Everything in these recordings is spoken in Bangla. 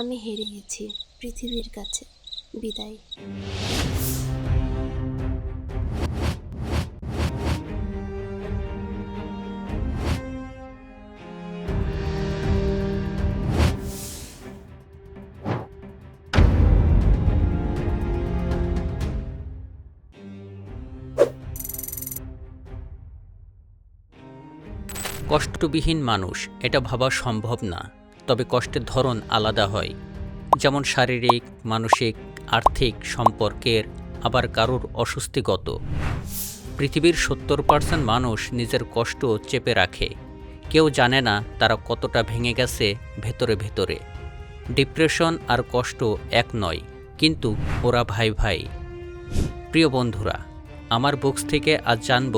আমি হেরে গেছি পৃথিবীর কাছে। বিদায়। কষ্টবিহীন মানুষ এটা ভাবা সম্ভব না, তবে কষ্টের ধরন আলাদা হয়। যেমন শারীরিক, মানসিক, আর্থিক, সম্পর্কের, আবার কারোর অস্বস্তিগত। পৃথিবীর 70% মানুষ নিজের কষ্ট চেপে রাখে। কেউ জানে না তারা কতটা ভেঙে গেছে ভেতরে ভেতরে। ডিপ্রেশন আর কষ্ট এক নয়, কিন্তু ওরা ভাই ভাই। প্রিয় বন্ধুরা, আমার বুকস থেকে আজ জানব,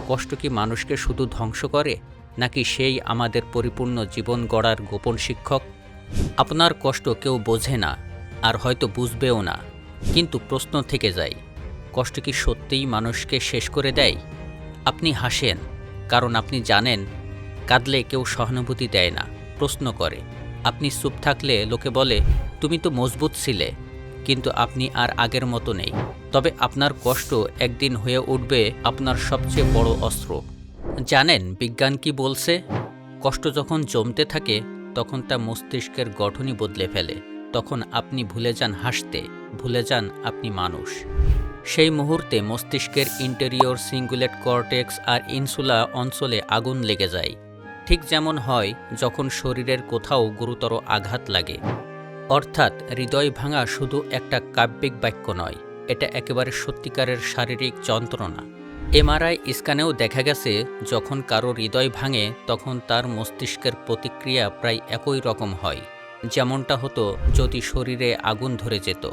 কষ্ট কি মানুষকে শুধু ধ্বংস করে, নাকি সেই আমাদের পরিপূর্ণ জীবন গড়ার গোপন শিক্ষক? আপনার কষ্ট কেউ বোঝে না, আর হয়তো বুঝবেও না, কিন্তু প্রশ্ন থেকে যায়, কষ্ট কি সত্যিই মানুষকে শেষ করে দেয়? আপনি হাসেন কারণ আপনি জানেন কাঁদলে কেউ সহানুভূতি দেয় না, প্রশ্ন করে। আপনি চুপ থাকলে লোকে বলে তুমি তো মজবুত ছিলে, কিন্তু আপনি আর আগের মতো নেই। তবে আপনার কষ্ট একদিন হয়ে উঠবে আপনার সবচেয়ে বড় অস্ত্র। জানেন বিজ্ঞান কি বলছে? কষ্ট যখন জমতে থাকে তখন তা মস্তিষ্কের গঠনই বদলে ফেলে। তখন আপনি ভুলে যান হাসতে, ভুলে যান আপনি মানুষ। সেই মুহূর্তে মস্তিষ্কের ইন্টেরিয়র সিঙ্গুলেট কর্টেক্স আর ইনসুলা অঞ্চলে আগুন লেগে যায়। ঠিক যেমন হয় যখন শরীরের কোথাও গুরুতর আঘাত লাগে। অর্থাৎ হৃদয় ভাঙা শুধু একটা কাব্যিক বাক্য নয়, এটা একেবারে সত্যিকারের শারীরিক যন্ত্রণা। এমআরআই স্ক্যানেও দেখা গেছে যখন কারো হৃদয় ভাঙে তখন তার মস্তিষ্কের প্রতিক্রিয়া প্রায় একই রকম হয়, যেমনটা হতো যদি শরীরে আগুন ধরে যেত।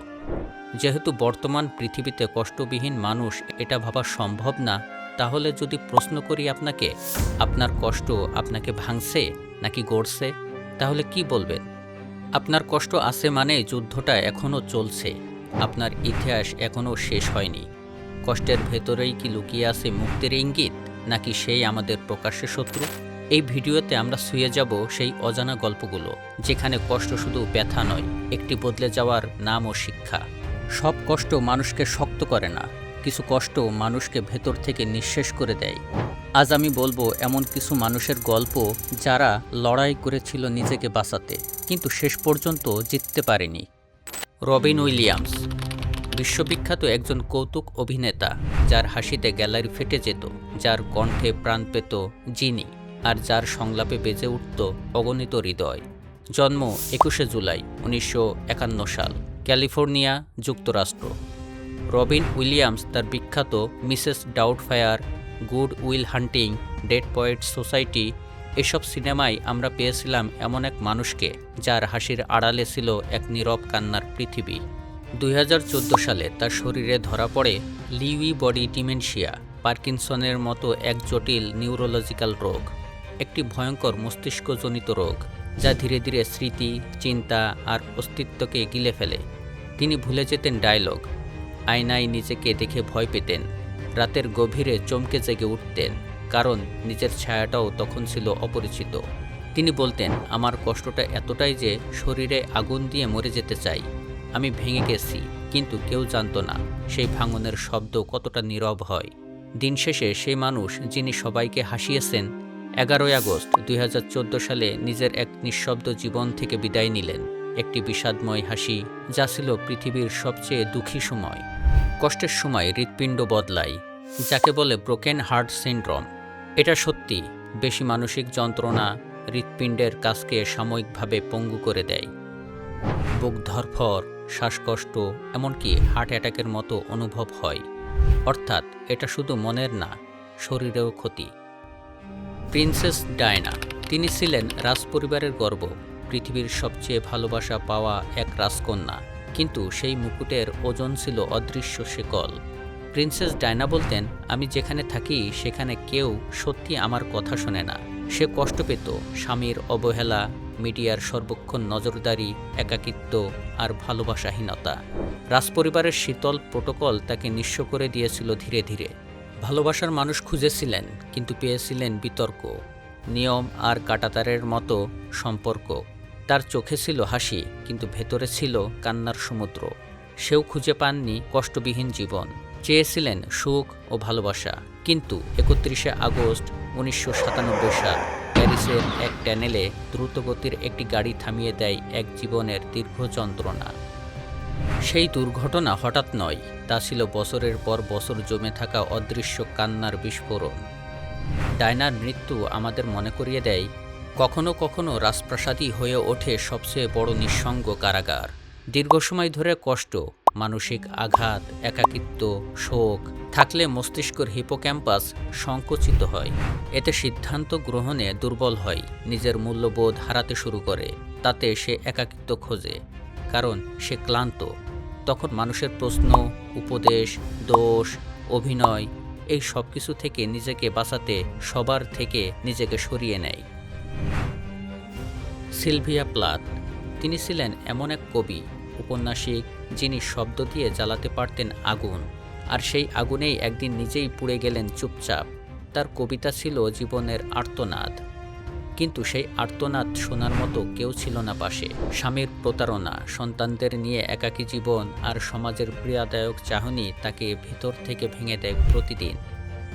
যেহেতু বর্তমান পৃথিবীতে কষ্টবিহীন মানুষ এটা ভাবা সম্ভব না, তাহলে যদি প্রশ্ন করি আপনাকে, আপনার কষ্ট আপনাকে ভাঙছে নাকি গড়ছে, তাহলে কি বলবেন? আপনার কষ্ট আছে মানে যুদ্ধটা এখনও চলছে, আপনার ইতিহাস এখনও শেষ হয়নি। কষ্টের ভেতরেই কি লুকিয়ে আছে মুক্তির ইঙ্গিত, নাকি সেই আমাদের প্রকাশ্যে শত্রু? এই ভিডিওতে আমরা ছুঁয়ে যাব সেই অজানা গল্পগুলো, যেখানে কষ্ট শুধু ব্যথা নয়, একটি বদলে যাওয়ার নাম ও শিক্ষা। সব কষ্ট মানুষকে শক্ত করে না, কিছু কষ্ট মানুষকে ভেতর থেকে নিঃশেষ করে দেয়। আজ আমি বলবো এমন কিছু মানুষের গল্প যারা লড়াই করেছিল নিজেকে বাঁচাতে, কিন্তু শেষ পর্যন্ত জিততে পারেনি। রবিন উইলিয়ামস বিশ্ববিখ্যাত একজন কৌতুক অভিনেতা, যার হাসিতে গ্যালারি ফেটে যেত, যার কণ্ঠে প্রাণ পেত জিনি, আর যার সংলাপে বেজে উঠত অগণিত হৃদয়। জন্ম 21শে জুলাই 1951 সাল, ক্যালিফোর্নিয়া, যুক্তরাষ্ট্র। রবিন উইলিয়ামস তার বিখ্যাত Mrs Doubtfire, Good Will Hunting, Dead Poets Society এসব সিনেমায় আমরা পেয়েছিলাম এমন এক মানুষকে যার হাসির আড়ালে ছিল এক নীরব কান্নার পৃথিবী। 2014 সালে তার শরীরে ধরা পড়ে লিউই বডি ডিমেনশিয়া, পার্কিনসনের মতো এক জটিল নিউরোলজিক্যাল রোগ, একটি ভয়ঙ্কর মস্তিষ্কজনিত রোগ যা ধীরে ধীরে স্মৃতি, চিন্তা আর অস্তিত্বকে গিলে ফেলে। তিনি ভুলে যেতেন ডায়লগ, আয়নায় নিজেকে দেখে ভয় পেতেন, রাতের গভীরে চমকে জেগে উঠতেন, কারণ নিজের ছায়াটাও তখন ছিল অপরিচিত। তিনি বলতেন, আমার কষ্টটা এতটাই যে শরীরে আগুন দিয়ে মরে যেতে চাই। আমি ভেঙে গেছি, কিন্তু কেউ জানত না সেই ভাঙনের শব্দ কতটা নীরব হয়। দিন শেষে সেই মানুষ যিনি সবাইকে হাসিয়েছেন, 11ই আগস্ট 2014 সালে নিজের এক নিঃশব্দ জীবন থেকে বিদায় নিলেন। একটি বিষাদময় হাসি, যা ছিল পৃথিবীর সবচেয়ে দুঃখী সময়। কষ্টের সময় হৃৎপিণ্ড বদলায়, যাকে বলে ব্রোকেন হার্ট সিনড্রোম। এটা সত্যি, বেশি মানসিক যন্ত্রণা হৃৎপিণ্ডের কাজকে সাময়িকভাবে পঙ্গু করে দেয়। বুক ধড়ফড়, শ্বাসকষ্ট, এমনকি হার্ট অ্যাটাকের মতো অনুভব হয়। অর্থাৎ এটা শুধু মনের না, শরীরেও ক্ষতি। প্রিন্সেস ডায়না, তিনি ছিলেন রাজপরিবারের গর্ব, পৃথিবীর সবচেয়ে ভালোবাসা পাওয়া এক রাজকন্যা, কিন্তু সেই মুকুটের ওজন ছিল অদৃশ্য শেকল। প্রিন্সেস ডায়না বলতেন, আমি যেখানে থাকি সেখানে কেউ সত্যি আমার কথা শোনে না। সে কষ্ট পেত স্বামীর অবহেলা, মিডিয়ার সর্বক্ষণ নজরদারি, একাকিত্ব আর ভালোবাসাহীনতা। রাজপরিবারের শীতল প্রোটোকল তাকে নিঃস্ব করে দিয়েছিল ধীরে ধীরে। ভালোবাসার মানুষ খুঁজেছিলেন, কিন্তু পেয়েছিলেন বিতর্ক, নিয়ম আর কাঁটাতারের মতো সম্পর্ক। তার চোখে ছিল হাসি, কিন্তু ভেতরে ছিল কান্নার সমুদ্র। সেও খুঁজে পাননি কষ্টবিহীন জীবন, চেয়েছিলেন সুখ ও ভালোবাসা। কিন্তু 31শে আগস্ট 1997 সাল প্যারিসের এক টানেলে দ্রুতগতির একটি গাড়ি থামিয়ে দেয় এক জীবনের দীর্ঘ যন্ত্রণা। সেই দুর্ঘটনা হঠাৎ নয়, তা ছিল বছরের পর বছর জমে থাকা অদৃশ্য কান্নার বিস্ফোরণ। ডায়নার মৃত্যু আমাদের মনে করিয়ে দেয়, কখনো কখনো রাজপ্রাসাদই হয়ে ওঠে সবচেয়ে বড় নিঃসঙ্গ কারাগার। দীর্ঘ সময় ধরে কষ্ট, মানসিক আঘাত, একাকিত্ব, শোক থাকলে মস্তিষ্কের হিপোক্যাম্পাস সংকুচিত হয়। এতে সিদ্ধান্ত গ্রহণে দুর্বল হয়, নিজের মূল্যবোধ হারাতে শুরু করে। তাতে সে একাকিত্ব খোঁজে, কারণ সে ক্লান্ত। তখন মানুষের প্রশ্ন, উপদেশ, দোষ, অভিনয়, এই সব কিছু থেকে নিজেকে বাঁচাতে সবার থেকে নিজেকে সরিয়ে নেয়। সিলভিয়া প্লাথ, তিনি ছিলেন এমন এক কবি, উপন্যাসিক, যিনি শব্দ দিয়ে জ্বালাতে পারতেন আগুন, আর সেই আগুনেই একদিন নিজেই পুড়ে গেলেন চুপচাপ। তার কবিতা ছিল জীবনের আর্তনাদ, কিন্তু সেই আর্তনাদ শোনার মতো কেউ ছিল না পাশে। স্বামীর প্রতারণা, সন্তানদের নিয়ে একাকী জীবন আর সমাজের পীড়াদায়ক চাহনি তাকে ভিতর থেকে ভেঙে দেয় প্রতিদিন।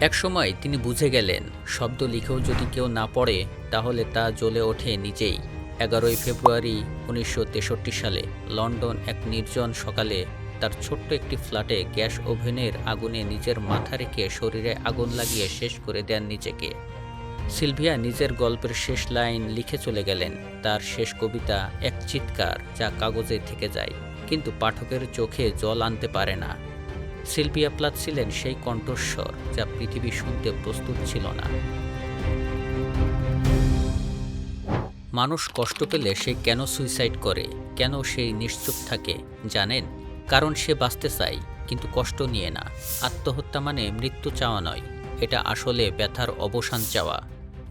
একসময় তিনি বুঝে গেলেন, শব্দ লিখেও যদি কেউ না পড়ে, তাহলে তা জ্বলে ওঠে নিজেই। 11ই ফেব্রুয়ারি 1963 সালে লন্ডন এক নির্জন সকালে তার ছোট্ট একটি ফ্ল্যাটে গ্যাস ওভেনের আগুনে নিজের মাথা রেখে শরীরে আগুন লাগিয়ে শেষ করে দেন নিজেকে। সিলভিয়া নিজের গল্পের শেষ লাইন লিখে চলে গেলেন। তার শেষ কবিতা এক চিৎকার, যা কাগজে থেকে যায়, কিন্তু পাঠকের চোখে জল আনতে পারে না। সিলভিয়া প্লাথ ছিলেন সেই কণ্ঠস্বর যা পৃথিবী শুনতে প্রস্তুত ছিল না। মানুষ কষ্ট পেলে সে কেন সুইসাইড করে, কেন সে নিশ্চুপ থাকে জানেন? কারণ সে বাঁচতে চায়, কিন্তু কষ্ট নিয়ে না। আত্মহত্যা মানে মৃত্যু চাওয়া নয়, এটা আসলে ব্যথার অবসান চাওয়া।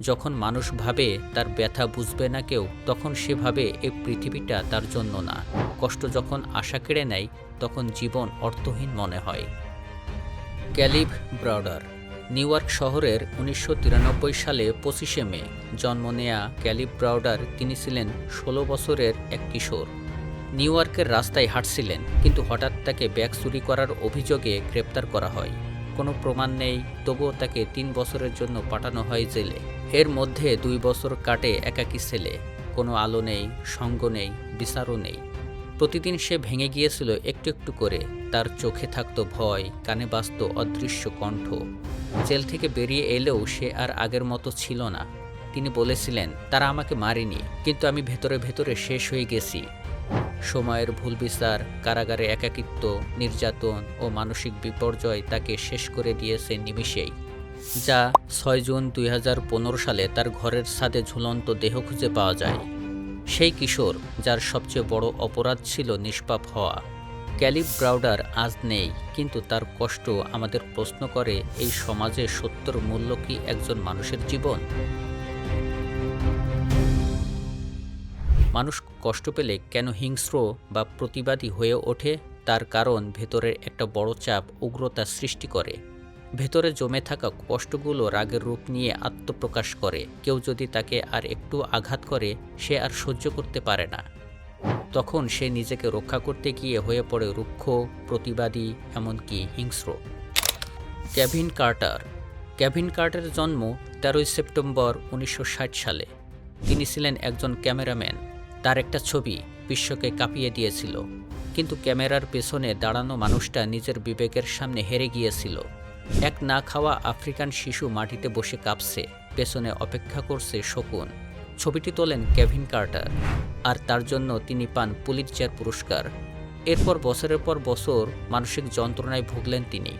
যখন মানুষ ভাবে তার ব্যথা বুঝবে না কেউ, তখন সে ভাবে এই পৃথিবীটা তার জন্য না। কষ্ট যখন আশা কেড়ে নেয়, তখন জীবন অর্থহীন মনে হয়। ক্যালিব ব্রাউডার, নিউ ইয়র্ক শহরের 1993 সালে 25শে মে জন্ম নেয়া ক্যালিব ব্রাউডার, তিনি ছিলেন 16 বছরের এক কিশোর। নিউ ইয়র্কের রাস্তায় হাঁটছিলেন, কিন্তু হঠাৎ তাকে ব্যাগ চুরি করার অভিযোগে গ্রেপ্তার করা হয়। কোনো প্রমাণ নেই, তবুও তাকে 3 বছরের জন্য পাঠানো হয় জেলে। এর মধ্যে 2 বছর কাটে একাকী ছেলে, কোনো আলো নেই, সঙ্গ নেই, বিচারও নেই। প্রতিদিন সে ভেঙে গিয়েছিল একটু একটু করে। তার চোখে থাকতো ভয়, কানে বাজতো অদৃশ্য কণ্ঠ। জেল থেকে বেরিয়ে এলেও সে আর আগের মতো ছিল না। তিনি বলেছিলেন, তারা আমাকে মারেনি, কিন্তু আমি ভেতরে ভেতরে শেষ হয়ে গেছি। সময়ের ভুল বিচার, কারাগারে একাকিত্ব, নির্যাতন ও মানসিক বিপর্যয় তাকে শেষ করে দিয়েছে নিমিষেই। যা 6 জুন 2015 সালে তার ঘরের ছাদে ঝুলন্ত দেহ খুঁজে পাওয়া যায়। সেই কিশোর, যার সবচেয়ে বড় অপরাধ ছিল নিষ্পাপ হওয়া। ক্যালিব ব্রাউডার আজ নেই, কিন্তু তার কষ্ট আমাদের প্রশ্ন করে, এই সমাজে সত্যর মূল্য কি একজন মানুষের জীবন? মানুষ কষ্ট পেলে কেন হিংস্র বা প্রতিবাদী হয়ে ওঠে? তার কারণ ভেতরের একটা বড় চাপ উগ্রতা সৃষ্টি করে। ভেতরে জমে থাকা কষ্টগুলো রাগের রূপ নিয়ে আত্মপ্রকাশ করে। কেউ যদি তাকে আর একটু আঘাত করে, সে আর সহ্য করতে পারে না। তখন সে নিজেকে রক্ষা করতে গিয়ে হয়ে পড়ে রুক্ষ, প্রতিবাদী, এমনকি হিংস্র। Kevin Carter. কেভিন কার্টারের জন্ম 13ই সেপ্টেম্বর 1960 সালে। তিনি ছিলেন একজন ক্যামেরাম্যান। তার একটা ছবি বিশ্বকে কাঁপিয়ে দিয়েছিল, কিন্তু ক্যামেরার পেছনে দাঁড়ানো মানুষটা নিজের বিবেকের সামনে হেরে গিয়েছিল। এক না খাওয়া আফ্রিকান শিশু মাটিতে বসে কাঁপছে, পেছনে অপেক্ষা করছে শকুন। ছবিটি তোলেন কেভিন কার্টার, আর তার জন্য তিনি পান পুলিৎজার পুরস্কার। এরপর বছরের পর বছর মানসিক যন্ত্রণায় ভুগলেন তিনি।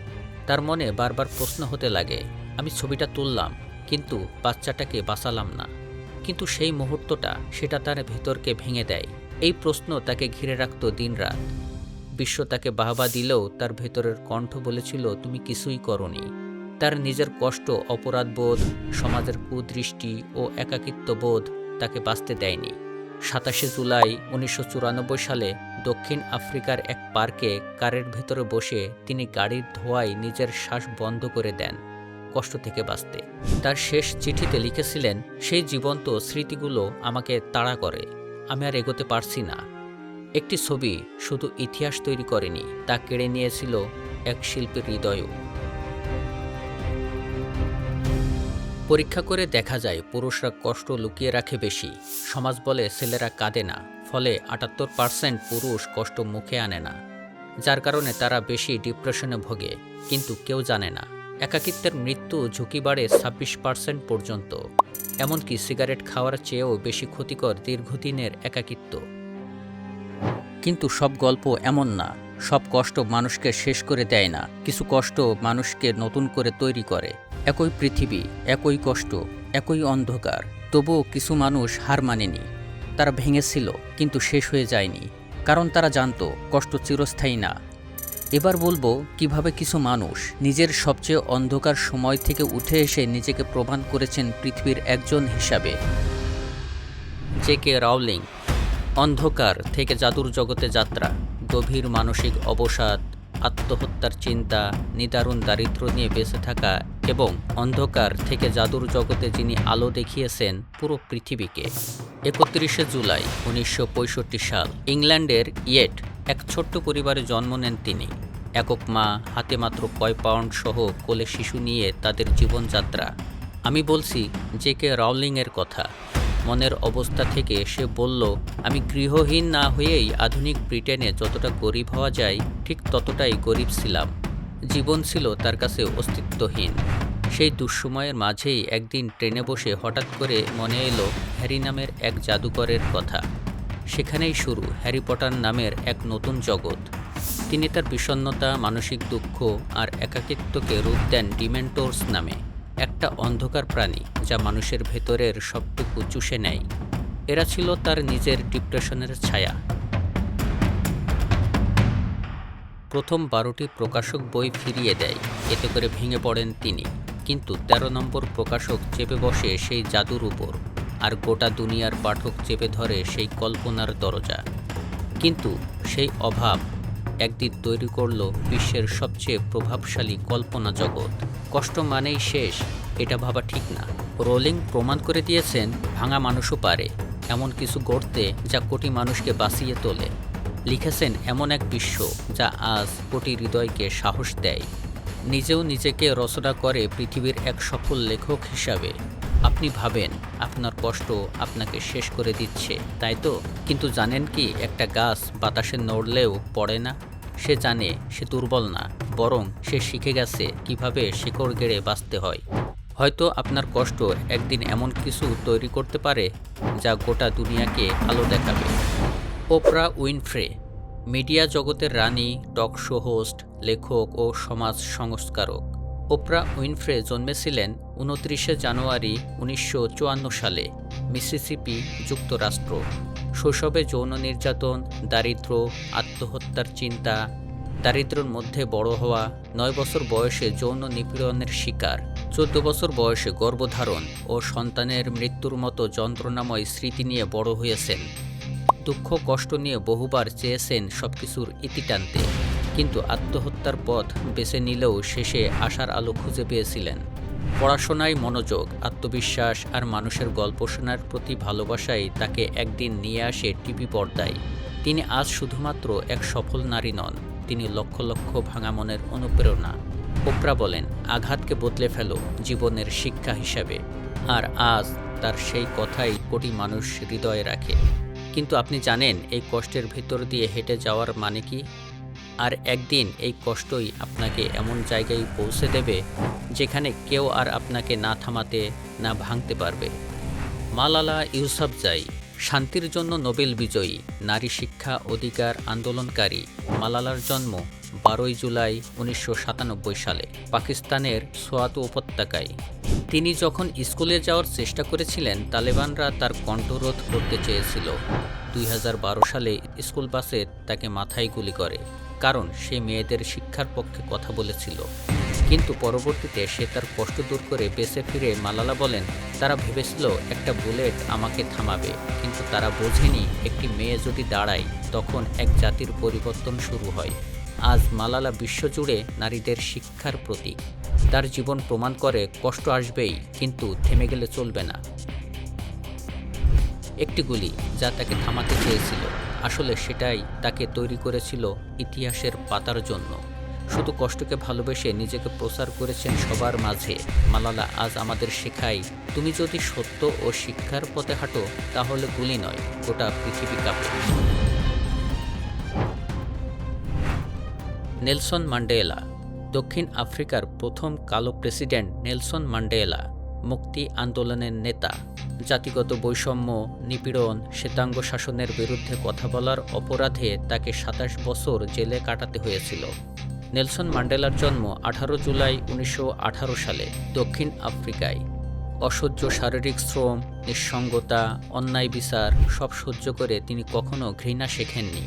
তার মনে বারবার প্রশ্ন হতে লাগে, আমি ছবিটা তুললাম, কিন্তু বাচ্চাটাকে বাঁচালাম না। কিন্তু সেই মুহূর্তটা, সেটা তার ভেতরকে ভেঙে দেয়। এই প্রশ্ন তাকে ঘিরে রাখত দিনরাত। বিশ্ব তাকে বাহবা দিলেও তার ভেতরের কণ্ঠ বলেছিল, তুমি কিছুই করনি। তার নিজের কষ্ট, অপরাধবোধ, সমাজের কুদৃষ্টি ও একাকিত্ববোধ তাকে বাঁচতে দেয়নি। 27শে জুলাই 1994 সালে দক্ষিণ আফ্রিকার এক পার্কে কারের ভেতরে বসে তিনি গাড়ির ধোঁয়ায় নিজের শ্বাস বন্ধ করে দেন, কষ্ট থেকে বাঁচতে। তার শেষ চিঠিতে লিখেছিলেন, সেই জীবন্ত স্মৃতিগুলো আমাকে তাড়া করে। আমি আর এগোতে পারছি না। একটি ছবি শুধু ইতিহাস তৈরি করেনি, তা কেড়ে নিয়েছিল এক শিল্পীর হৃদয়ও। পরীক্ষা করে দেখা যায় পুরুষরা কষ্ট লুকিয়ে রাখে বেশি। সমাজ বলে ছেলেরা কাঁদে না, ফলে 78% পুরুষ কষ্ট মুখে আনে না, যার কারণে তারা বেশি ডিপ্রেশনে ভোগে। কিন্তু কেউ জানে না একাকিত্বের মৃত্যু ঝুঁকি বাড়ে 26% পর্যন্ত। এমনকি সিগারেট খাওয়ার চেয়েও বেশি ক্ষতিকর দীর্ঘদিনের একাকিত্ব। কিন্তু সব গল্প এমন না, সব কষ্ট মানুষকে শেষ করে দেয় না। কিছু কষ্ট মানুষকে নতুন করে তৈরি করে। একই পৃথিবী, একই কষ্ট, একই অন্ধকার, তবুও কিছু মানুষ হার মানেনি। তারা ভেঙেছিল কিন্তু শেষ হয়ে যায়নি, কারণ তারা জানতো কষ্ট চিরস্থায়ী না। এবার বলবো কিভাবে কিছু মানুষ নিজের সবচেয়ে অন্ধকার সময় থেকে উঠে এসে নিজেকে প্রমাণ করেছেন পৃথিবীর একজন হিসাবে। জে.কে. রাউলিং। অন্ধকার থেকে জাদুর জগতে যাত্রা। গভীর মানসিক অবসাদ, আত্মহত্যার চিন্তা, নিদারুণ দারিদ্র্য নিয়ে বেঁচে থাকা এবং অন্ধকার থেকে জাদুর জগতে যিনি আলো দেখিয়েছেন পুরো পৃথিবীকে। 31শে জুলাই 1965 সাল ইংল্যান্ডের ইয়েট এক ছোট্ট পরিবারে জন্ম নেন তিনি। একক মা, হাতে মাত্র কয় পাউন্ড সহ কোলে শিশু নিয়ে তাদের জীবনযাত্রা। আমি বলছি জে.কে. রাউলিংয়ের কথা। মনের অবস্থা থেকে সে বলল, আমি গৃহহীন না হয়েই আধুনিক ব্রিটেনে যতটা গরিব হওয়া যায় ঠিক ততটাই গরিব ছিলাম। জীবন ছিল তার কাছে অস্তিত্বহীন। সেই দুঃসময়ের মাঝেই একদিন ট্রেনে বসে হঠাৎ করে মনে এলো হ্যারি নামের এক জাদুকরের কথা। সেখানেই শুরু হ্যারি পটার নামের এক নতুন জগৎ। তিনি তার বিষণ্ণতা, মানসিক দুঃখ আর একাকিত্বকে রূপ দেন ডিমেন্টরস নামে, একটা অন্ধকার প্রাণী যা মানুষের ভেতরের সবটুকু চুষে নেয়। এরা ছিল তার নিজের ডিপ্রেশনের ছায়া। প্রথম 12টি প্রকাশক বই ফিরিয়ে দেয়, এতে করে ভেঙে পড়েন তিনি। কিন্তু 13 নম্বর প্রকাশক চেপে বসে সেই জাদুর উপর, আর গোটা দুনিয়ার পাঠক চেপে ধরে সেই কল্পনার দরজা। কিন্তু সেই অভাব একদিন তৈরি করল বিশ্বের সবচেয়ে প্রভাবশালী কল্পনা জগৎ। কষ্ট মানেই শেষ, এটা ভাবা ঠিক না। রোলিং প্রমাণ করে দিয়েছেন ভাঙা মানুষও পারে এমন কিছু গড়তে যা কোটি মানুষকে বাঁচিয়ে তোলে। লিখেছেন এমন এক বিশ্ব যা আজ কোটি হৃদয়কে সাহস দেয়। নিজেও নিজেকে রচনা করে পৃথিবীর এক সফল লেখক হিসাবে। আপনি ভাবেন আপনার কষ্ট আপনাকে শেষ করে দিচ্ছে, তাই তো? কিন্তু জানেন কি, একটা গাছ বাতাসে নড়লেও পড়ে না। সে জানে সে দুর্বল না, বরং সে শিখে গেছে কিভাবে শিকড় গেড়ে বাঁচতে হয়। হয়তো আপনার কষ্ট একদিন এমন কিছু তৈরি করতে পারে যা গোটা দুনিয়াকে আলো দেখাবে। ওপ্রা উইনফ্রে, মিডিয়া জগতের রানী, টক শো হোস্ট, লেখক ও সমাজ সংস্কারক। ওপ্রা উইনফ্রে জন্মেছিলেন 29শে জানুয়ারি 1954 সালে মিসিসিপি, যুক্তরাষ্ট্র। শৈশবে যৌন নির্যাতন, দারিদ্র্য, আত্মহত্যার চিন্তা, দারিদ্র্যের মধ্যে বড় হওয়া, 9 বছর বয়সে যৌন নিপীড়নের শিকার, 14 বছর বয়সে গর্ভধারণ ও সন্তানের মৃত্যুর মতো যন্ত্রণাময় স্মৃতি নিয়ে বড় হয়েছেন। দুঃখ কষ্ট নিয়ে বহুবার চেয়েছেন সবকিছুর ইতি টানতে, কিন্তু আত্মহত্যার পথ বেছে নিলেও শেষে আশার আলো খুঁজে পেয়েছিলেন। পড়াশোনায় মনোযোগ, আত্মবিশ্বাস আর মানুষের গল্প শোনার প্রতি ভালোবাসাই তাকে একদিন নিয়ে আসে টিভি পর্দায়। তিনি আজ শুধুমাত্র এক সফল নারী নন, তিনি লক্ষ লক্ষ ভাঙা মনের অনুপ্রেরণা। ওপ্রা বলেন, আঘাতকে বদলে ফেলো জীবনের শিক্ষা হিসাবে। আর আজ তার সেই কথাই কোটি মানুষ হৃদয়ে রাখে। কিন্তু আপনি জানেন এই কষ্টের ভেতর দিয়ে হেঁটে যাওয়ার মানে কি? আর একদিন এই কষ্টই আপনাকে এমন জায়গায় পৌঁছে দেবে যেখানে কেউ আর আপনাকে না থামাতে না ভাঙতে পারবে। মালালা ইউসাফজাই, শান্তির জন্য নোবেল বিজয়ী, নারী শিক্ষা অধিকার আন্দোলনকারী। মালালার জন্ম 12 জুলাই 1997 সালে পাকিস্তানের সোয়াত উপত্যকায়। তিনি যখন স্কুলে যাওয়ার চেষ্টা করেছিলেন, তালেবানরা তার কণ্ঠরোধ করতে চেয়েছিল। 2012 সালে স্কুল বাসে তাকে মাথায় গুলি করে, কারণ সে মেয়েদের শিক্ষার পক্ষে কথা বলেছিল। কিন্তু পরবর্তীতে সে তার কষ্ট দূর করে বেঁচে ফিরে মালালা বলেন, তারা ভেবেছিল একটা বুলেট আমাকে থামাবে, কিন্তু তারা বোঝেনি একটি মেয়ে যদি দাঁড়ায় তখন এক জাতির পরিবর্তন শুরু হয়। আজ মালালা বিশ্বজুড়ে নারীদের শিক্ষার প্রতীক। তার জীবন প্রমাণ করে কষ্ট আসবেই, কিন্তু থেমে গেলে চলবে না। একটি গুলি যা তাকে থামাতে চেয়েছিল। আসলে সেটাই তাকে তৈরি করেছিল ইতিহাসের পাতার জন্য। শুধু কষ্টকে ভালোবেসে নিজেকে প্রচার করেছেন সবার মাঝে। মালালা আজ আমাদের শেখায়, তুমি যদি সত্য ও শিক্ষার পথে হাঁটো তাহলে গুলি নয়, গোটা পৃথিবী কাঁপে। Nelson Mandela. দক্ষিণ আফ্রিকার প্রথম কালো প্রেসিডেন্ট নেলসন ম্যান্ডেলা মুক্তি আন্দোলনের নেতা। জাতিগত বৈষম্য, নিপীড়ন, শ্বেতাঙ্গ শাসনের বিরুদ্ধে কথা বলার অপরাধে তাকে ২৭ বছর জেলে কাটাতে হয়েছিল। নেলসন ম্যান্ডেলার জন্ম ১৮ জুলাই ১৯১৮ সালে দক্ষিণ আফ্রিকায়। অসহ্য শারীরিক শ্রম, নিঃসঙ্গতা, অন্যায় বিচার সব সহ্য করে তিনি কখনো ঘৃণা শেখেননি।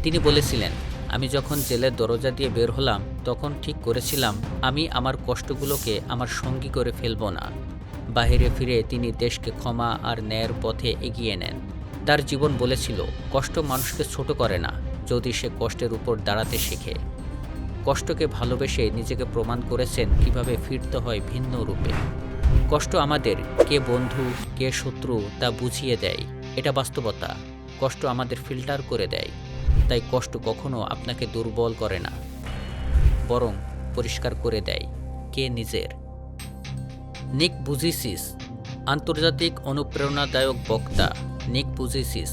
তিনি বলেছিলেন, আমি যখন জেলের দরজা দিয়ে বের হলাম তখন ঠিক করেছিলাম আমি আমার কষ্টগুলোকে আমার সঙ্গী করে ফেলব না। বাহিরে ফিরে তিনি দেশকে ক্ষমা আর ন্যায়ের পথে এগিয়ে নেন। তার জীবন বলেছিল, কষ্ট মানুষকে ছোট করে না যদি সে কষ্টের উপর দাঁড়াতে শেখে। কষ্টকে ভালোবেসে নিজেকে প্রমাণ করেছেন কিভাবে ফিরতে হয় ভিন্ন রূপে। কষ্ট আমাদের কে বন্ধু কে শত্রু তা বুঝিয়ে দেয়, এটা বাস্তবতা। কষ্ট আমাদের ফিল্টার করে দেয়। তাই কষ্ট কখনো আপনাকে দুর্বল করে না, বরং পরিষ্কার করে দেয় কে নিজের। নিক বুজিসিস। আন্তর্জাতিক অনুপ্রেরণাদায়ক বক্তা নিক বুজিসিস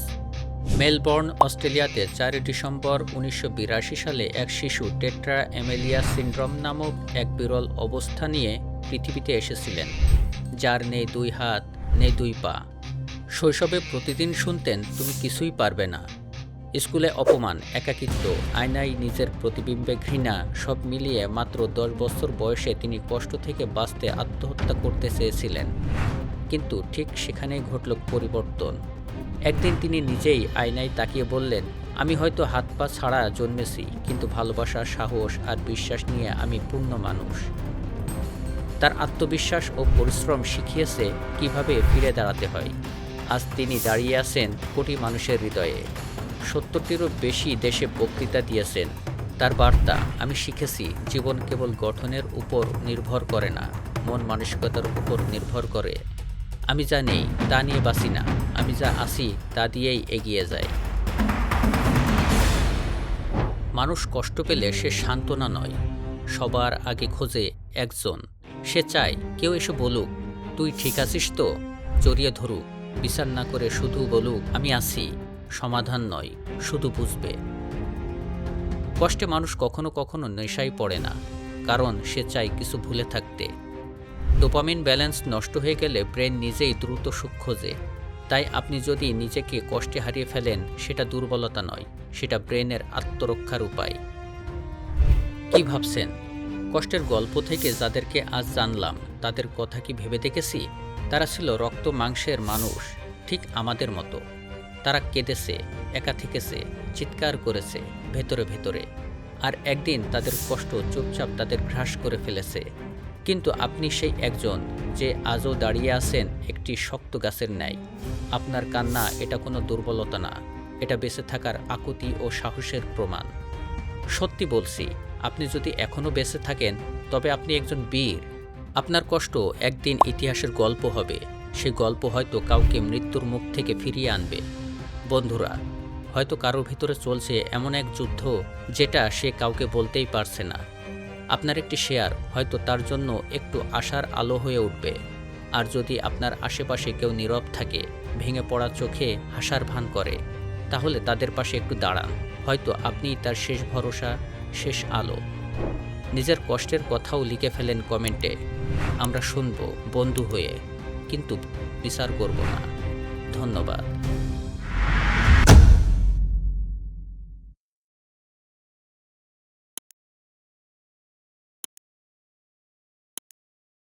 মেলবোর্ন, অস্ট্রেলিয়াতে ৪ ডিসেম্বর ১৯৮২ সালে এক শিশু টেট্রা অ্যামেলিয়া সিন্ড্রোম নামক এক বিরল অবস্থা নিয়ে পৃথিবীতে এসেছিলেন, যার নেই ২ হাত, নেই ২ পা। শৈশবে প্রতিদিন শুনতেন, তুমি কিছুই পারবে না। স্কুলে অপমান, একাকিত্ব, আয়নায় নিজের প্রতিবিম্বে ঘৃণা, সব মিলিয়ে মাত্র ১০ বছর বয়সে তিনি কষ্ট থেকে বাঁচতে আত্মহত্যা করতে চেয়েছিলেন। কিন্তু ঠিক সেখানেই ঘটল পরিবর্তন। একদিন তিনি নিজেই আয়নায় তাকিয়ে বললেন, আমি হয়তো হাত পা ছাড়া জন্মেছি, কিন্তু ভালোবাসা, সাহস আর বিশ্বাস নিয়ে আমি পূর্ণ মানুষ। তার আত্মবিশ্বাস ও পরিশ্রম শিখিয়েছে কিভাবে ফিরে দাঁড়াতে হয়। আজ তিনি দাঁড়িয়ে আছেন কোটি মানুষের হৃদয়ে। ৭০টিরও বেশি দেশে বক্তৃতা দিয়েছেন। তার বার্তা, আমি শিখেছি জীবন কেবল গঠনের উপর নির্ভর করে না, মন মানসিকতার উপর নির্ভর করে। আমি যা নেই তা নিয়ে বাঁচি না, আমি যা আছি তা দিয়েই এগিয়ে যাই। মানুষ কষ্ট পেলে সে সান্ত্বনা নয়, সবার আগে খোঁজে একজন। সে চায় কেউ এসে বলুক, তুই ঠিক আছিস তো, জড়িয়ে ধরুক, বিচার না করে শুধু বলুক, আমি আছি। সমাধান নয়, শুধু বুঝবে। কষ্টে মানুষ কখনো কখনো নেশায় পড়ে না, কারণ সে চায় কিছু ভুলে থাকতে। ডোপামিন ব্যালেন্স নষ্ট হয়ে গেলে ব্রেন নিজেই দ্রুত সুখ খোঁজে। তাই আপনি যদি নিজেকে কষ্টে হারিয়ে ফেলেন, সেটা দুর্বলতা নয়, সেটা ব্রেনের আত্মরক্ষার উপায়। কি ভাবছেন? কষ্টের গল্প থেকে যাদেরকে আজ জানলাম তাদের কথা কি ভেবে দেখেছি? তারা ছিল রক্ত মাংসের মানুষ, ঠিক আমাদের মতো। তারা কেঁদেছে, একা থেকেছে, চিৎকার করেছে ভেতরে ভেতরে, আর একদিন তাদের কষ্ট চুপচাপ তাদের গ্রাস করে ফেলেছে। কিন্তু আপনি সেই একজন যে আজও দাঁড়িয়ে আছেন একটি শক্ত গাছের ন্যায়। আপনার কান্না এটা কোনো দুর্বলতা না, এটা বেঁচে থাকার আকুতি ও সাহসের প্রমাণ। সত্যি বলছি, আপনি যদি এখনও বেঁচে থাকেন তবে আপনি একজন বীর। আপনার কষ্ট একদিন ইতিহাসের গল্প হবে। সেই গল্প হয়তো কাউকে মৃত্যুর মুখ থেকে ফিরিয়ে আনবে। বন্ধুরা, হয়তো কারোর ভিতরে চলছে এমন এক যুদ্ধ যেটা সে কাউকে বলতেই পারছে না। আপনার একটি শেয়ার হয়তো তার জন্য একটু আশার আলো হয়ে উঠবে। আর যদি আপনার আশেপাশে কেউ নীরব থাকে, ভেঙে পড়া চোখে হাসার ভান করে, তাহলে তাদের পাশে একটু দাঁড়ান। হয়তো আপনিই তার শেষ ভরসা, শেষ আলো। নিজের কষ্টের কথাও লিখে ফেলেন কমেন্টে। আমরা শুনব বন্ধু হয়ে, কিন্তু বিচার করব না। ধন্যবাদ।